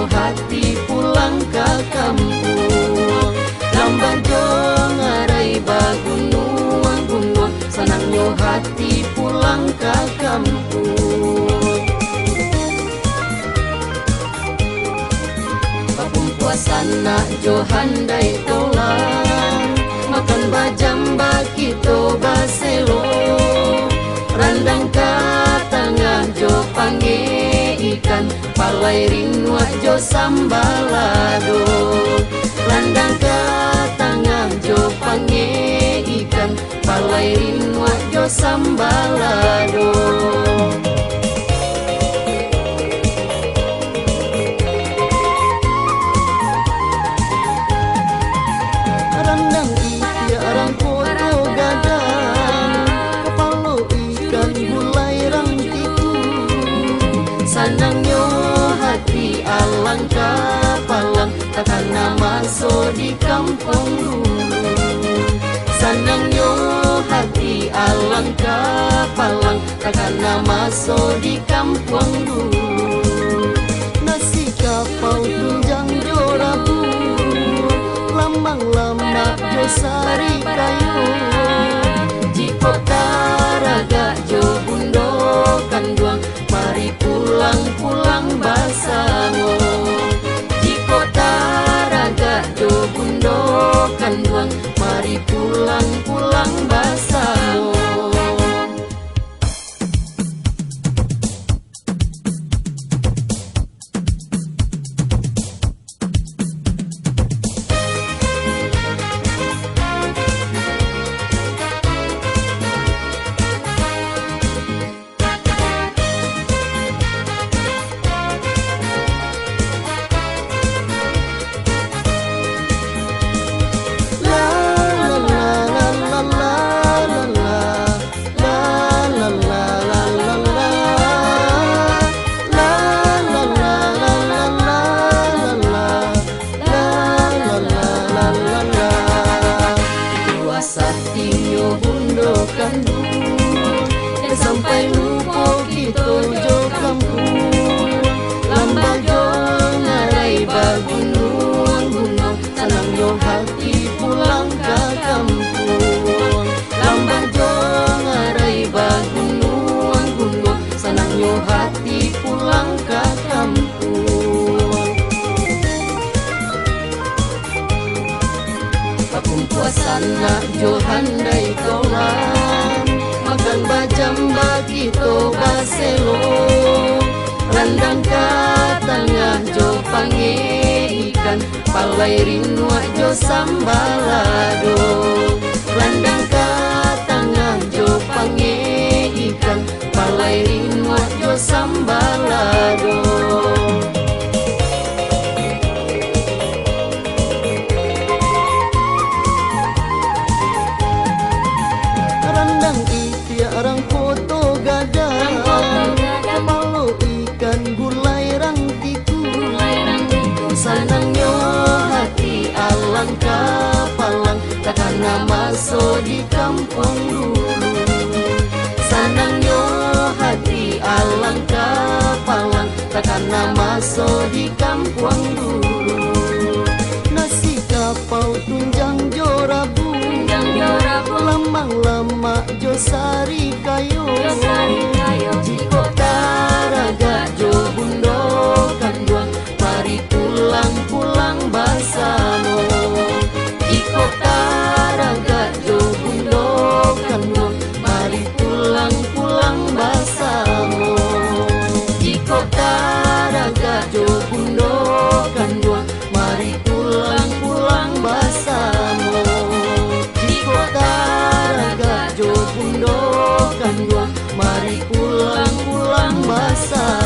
yo hati pulang ke kampung. Lamban jo ngarai bagunung-gunung, senang yo hati pulang ke kampung. Kapung puasana jo handai tolang, makan bajam bakito baselo. Randang ka tengah jo pange ikan, palai rinwa jo sambalado. Randang ka tengah jo pange ikan, palai rinwa jo sambalado. Randang iki arang koto gadang, kepalo ikan gulai rang tiku. Sanang yo hati alang kapalang, takkan nama so di kampung dulu. Sanang yo hati alang kapalang, takkan nama so di kampung dulu. Nasi kapau tunjang jo rabu, lambang-lambak jo sari kayu. Jiko taraga jo bundo kanduang, mari pulang-pulang basango. Jiko taraga jo bundo kanduang, mari pulang-pulang basango. Sampai lupa kita jo kampung, lambang jo ngarai bagunung-gunung, senang yo hati pulang ke kampung. Lambang jo ngarai bagunung-gunung, senang yo hati pulang ke kampung. Kapung puasana jo handai tolang, makan bajam bakito baselo. Randang ka tengah jo pange ikan, palai rinwa jo sambalado. Randang ka tengah jo pange ikan, palai rinwa jo sambalado. Randang iki arang foto gadang, kepalo ikan gulai rang tiku. Sanang yo hati alang kapalang, takkan nama so di kampung dulu. Sanang yo hati alang kapalang, takkan nama so di kampung dulu. Nasi kapau tunjang jo rabu, lambang-lambak jo sari kayu. Jiko taraga jo bundo kanduang, mari pulang-pulang basango. Jiko taraga jo bundo kanduang, mari pulang-pulang basango. Jiko taraga jo bundo kanduang, mari pulang-pulang basango. Jiko taraga jo bundo kanduang, mari pulang-pulang basango.